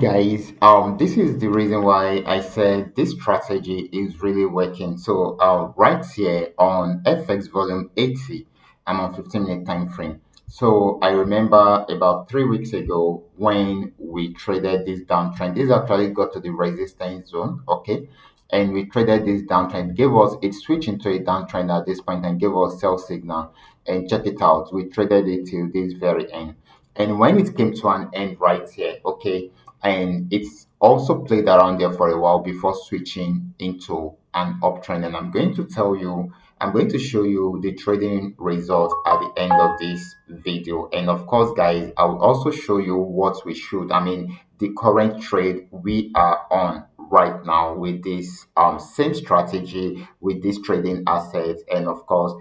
Guys, this is the reason why I said this strategy is really working. So, right here on FX volume 80, I'm on 15-minute time frame. So, I remember about 3 weeks ago when we traded this downtrend. This actually got to the resistance zone, okay? And we traded this downtrend, gave us it switched into a downtrend at this point and gave us sell signal. And check it out, we traded it till this very end. And when it came to an end right here, okay, and it's also played around there for a while before switching into an uptrend. And I'm going to show you the trading result at the end of this video. And of course, guys, I will also show you what we should, the current trade we are on right now with this same strategy with this trading assets. And of course,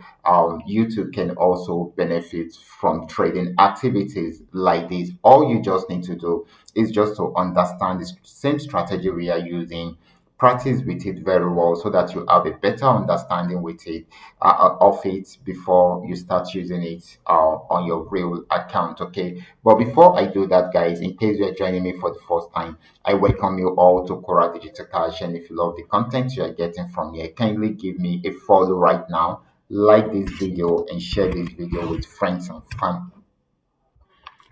you too can also benefit from trading activities like this. All you just need to do is just to understand the same strategy we are using, practice with it very well so that you have a better understanding with it of it before you start using it on your real account. Okay, but before I do that, guys, in case you're joining me for the first time, I welcome you all to Qora Digital Cash. And if you love the content you are getting from here, kindly give me a follow right now, like this video, and share this video with friends and family.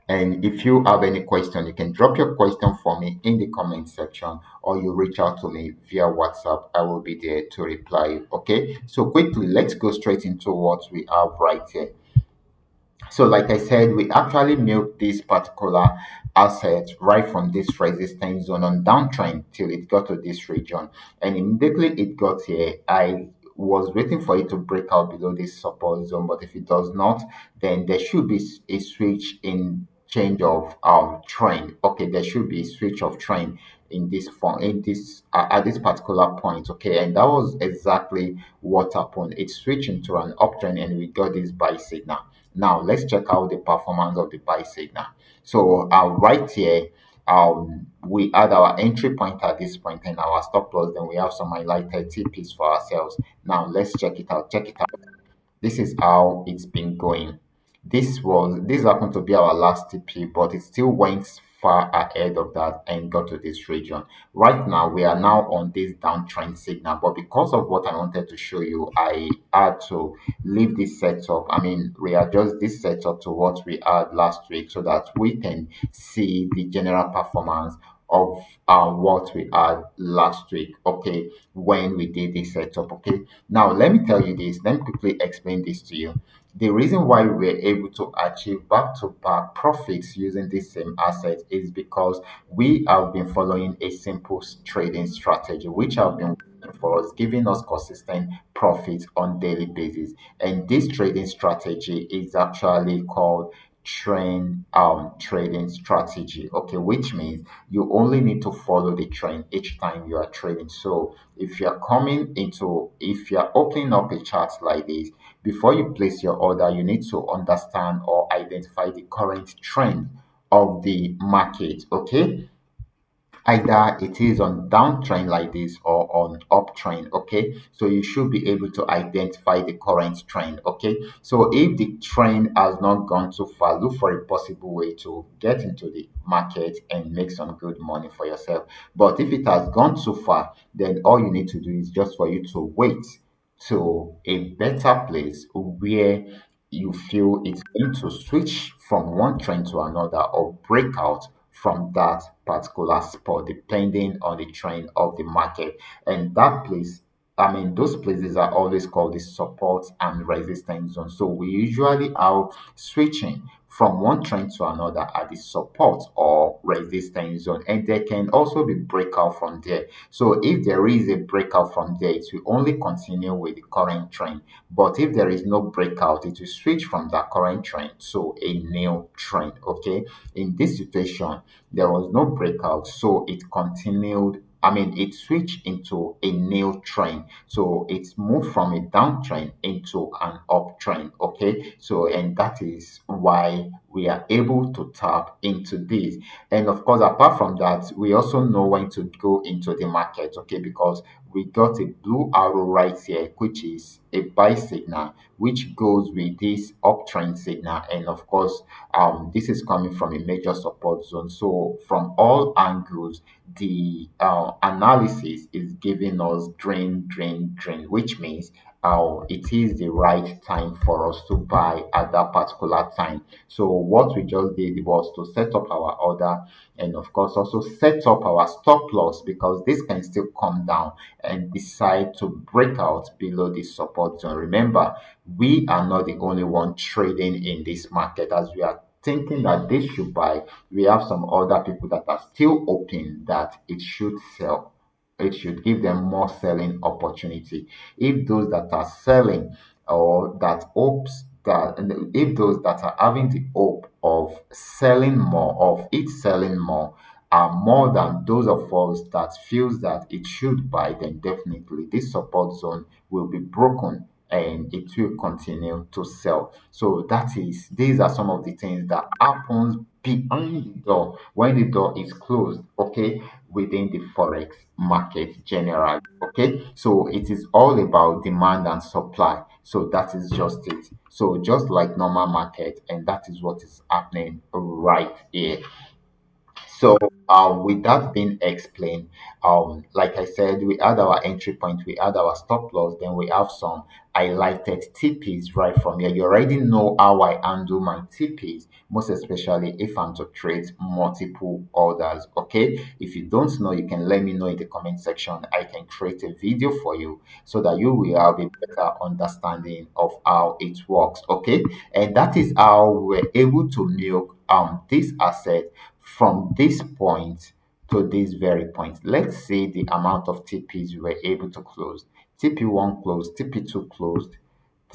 And if you have any question, you can drop your question for me in the comment section, or you reach out to me via WhatsApp. I will be there to reply you. Okay. So quickly, let's go straight into what we have right here. So, like I said, we actually milked this particular asset right from this resistance zone on downtrend till it got to this region. And immediately it got here, I was waiting for it to break out below this support zone. But if it does not, then there should be a switch in change of trend. Okay, there should be a switch of trend in this form in this at this particular point. Okay, and that was exactly what happened. It switched into an uptrend and we got this buy signal. Now let's check out the performance of the buy signal. So right here, we add our entry point at this point and our stop loss. Then we have some highlighted TPs for ourselves. Now let's check it out. Check it out. This is how it's been going. This happened to be our last TP, but it still went far ahead of that and got to this region. Right now, we are now on this downtrend signal, but because of what I wanted to show you, I had to leave this setup. Readjust this setup to what we had last week so that we can see the general performance of what we had last week, okay, when we did this setup, okay. Now, let me tell you this, let me quickly explain this to you. The reason why we're able to achieve back-to-back profits using this same asset is because we have been following a simple trading strategy, which have been working for us, giving us consistent profits on daily basis. And this trading strategy is actually called trading strategy, okay, which means you only need to follow the trend each time you are trading. So if you're opening up a chart like this, before you place your order, you need to understand or identify the current trend of the market, okay. Either it is on downtrend like this or on uptrend, okay. So you should be able to identify the current trend, okay. So if the trend has not gone too far, look for a possible way to get into the market and make some good money for yourself. But if it has gone too far, then all you need to do is just for you to wait to a better place where you feel it's going to switch from one trend to another or break out from that particular spot depending on the trend of the market. And that place, those places are always called the support and resistance zone. So we usually are switching from one trend to another at the support or resistance zone, and there can also be breakout from there. So if there is a breakout from there, it will only continue with the current trend. But if there is no breakout, it will switch from that current trend to a new trend, okay. In this situation, there was no breakout, so it continued. It switched into a new trend. So it's moved from a downtrend into an uptrend. Okay. So, and that is why we are able to tap into this. And of course, apart from that, we also know when to go into the market, okay, because we got a blue arrow right here, which is a buy signal, which goes with this uptrend signal. And of course, this is coming from a major support zone. So from all angles, the analysis is giving us drain, drain, drain, which means it is the right time for us to buy at that particular time. So what we just did was to set up our order, and of course also set up our stop loss, because this can still come down and decide to break out below the support zone. Remember, we are not the only one trading in this market. As we are thinking that this should buy, we have some other people that are still hoping that it should sell. It should give them more selling opportunity. If those that are selling, or that hopes that, and if those that are having the hope of selling more, of it selling more, are more than those of us that feels that it should buy, then definitely this support zone will be broken and it will continue to sell. So these are some of the things that happens behind the door when the door is closed, okay, within the forex market generally. Okay, so it is all about demand and supply. So that is just it. So just like normal market, and that is what is happening right here. So, with that being explained, like I said, we add our entry point, we add our stop loss, then we have some highlighted TPs right from here. You already know how I handle my TPs, most especially if I'm to trade multiple orders. Okay, if you don't know, you can let me know in the comment section. I can create a video for you so that you will have a better understanding of how it works. Okay, and that is how we're able to milk this asset from this point to this very point. Let's see the amount of TPs we were able to close. TP1 closed, TP2 closed,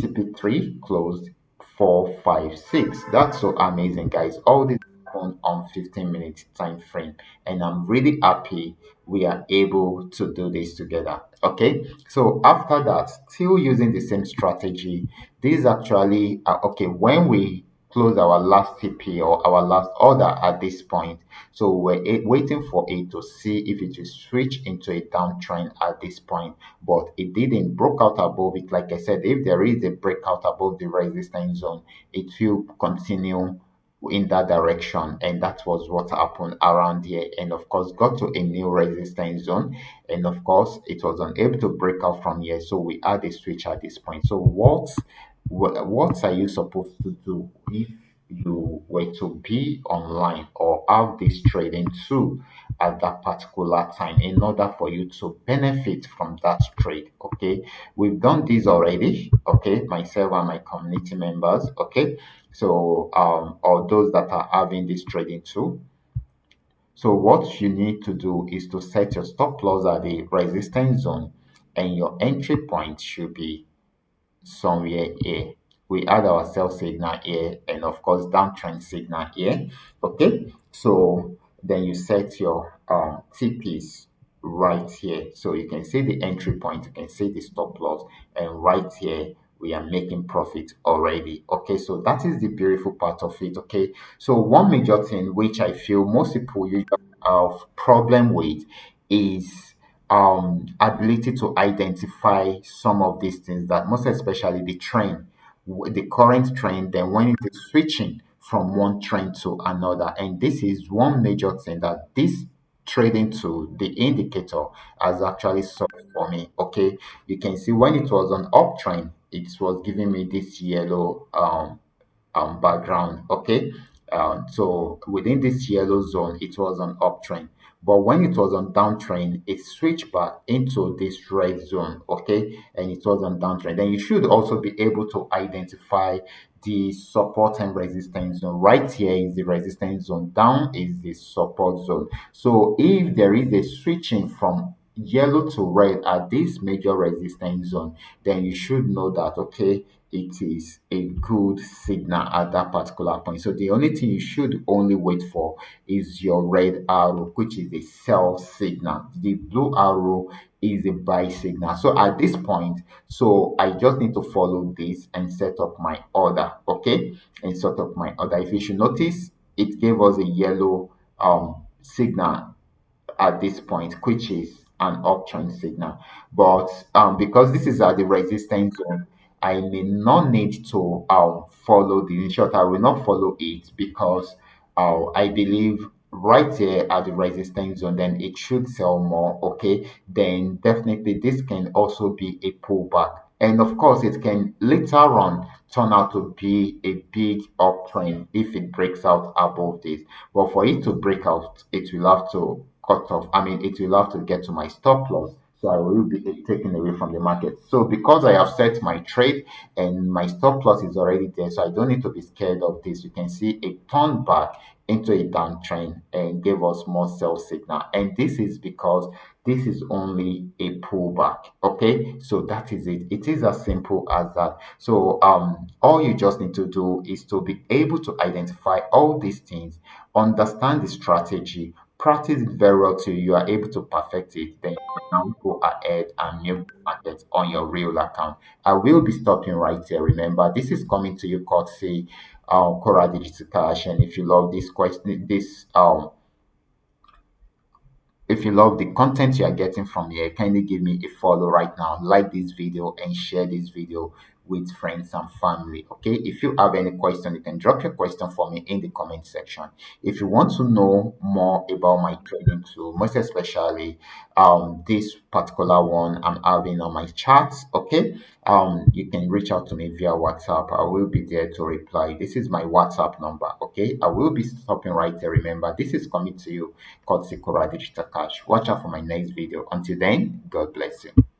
TP3 closed, 4, 5, 6. That's so amazing, guys. All this on 15 minutes time frame, and I'm really happy we are able to do this together. Okay, so after that, still using the same strategy, this actually okay when we close our last TP or our last order at this point. So we're waiting for it to see if it will switch into a downtrend at this point, but it didn't broke out above it. Like I said, if there is a breakout above the resistance zone, it will continue in that direction, and that was what happened around here, and of course got to a new resistance zone, and of course it was unable to break out from here, so we had a switch at this point. So what are you supposed to do if you were to be online or have this trading tool at that particular time in order for you to benefit from that trade? Okay, we've done this already, okay, myself and my community members. Okay, so or those that are having this trading tool. So what you need to do is to set your stop loss at the resistance zone, and your entry point should be somewhere here. We add our sell signal here, and of course downtrend signal here. Okay, so then you set your TPs right here, so you can see the entry point, you can see the stop loss, and right here we are making profit already. Okay, so that is the beautiful part of it. Okay, so one major thing which I feel most people usually have problem with is ability to identify some of these things, that most especially the trend, the current trend, then when it is switching from one trend to another. And this is one major thing that this trading tool, the indicator, has actually solved for me. Okay, you can see when it was on uptrend, it was giving me this yellow background. Okay, so within this yellow zone, it was on uptrend, but when it was on downtrend, it switched back into this red zone. Okay, and it was on downtrend. Then you should also be able to identify the support and resistance zone. Right here is the resistance zone, down is the support zone. So if there is a switching from yellow to red at this major resistance zone, then you should know that okay, it is a good signal at that particular point. So the only thing you should only wait for is your red arrow, which is a sell signal. The blue arrow is a buy signal. So at this point, so I just need to follow this and set up my order. Okay, and set up my order. If you should notice, it gave us a yellow signal at this point, which is an uptrend signal. But because this is at the resistance zone, I may not need to follow the short. I will not follow it because I believe right here at the resistance zone, then it should sell more. Okay, then definitely this can also be a pullback. And of course, it can later on turn out to be a big uptrend if it breaks out above this. But for it to break out, it will have to cut off. I mean, it will have to get to my stop loss. So I will be taken away from the market. So because I have set my trade and my stop loss is already there, so I don't need to be scared of this. You can see a turn back into a downtrend and gave us more sell signal. And this is because this is only a pullback. Okay, so that is it. It is as simple as that. So all you just need to do is to be able to identify all these things, understand the strategy, practice it very well till you are able to perfect it. Then you can now go ahead and milk the market on your real account. I will be stopping right here. Remember, this is coming to you courtesy Qora Digital Cash. And if you love this question, this if you love the content you are getting from here, kindly give me a follow right now, like this video, and share this video with friends and family. Okay, if you have any question, you can drop your question for me in the comment section. If you want to know more about my trading tool, most especially this particular one I'm having on my charts, okay, you can reach out to me via WhatsApp. I will be there to reply. This is my WhatsApp number. Okay, I will be stopping right there. Remember, this is coming to you courtesy Qora Digital Cash. Watch out for my next video. Until then, God bless you.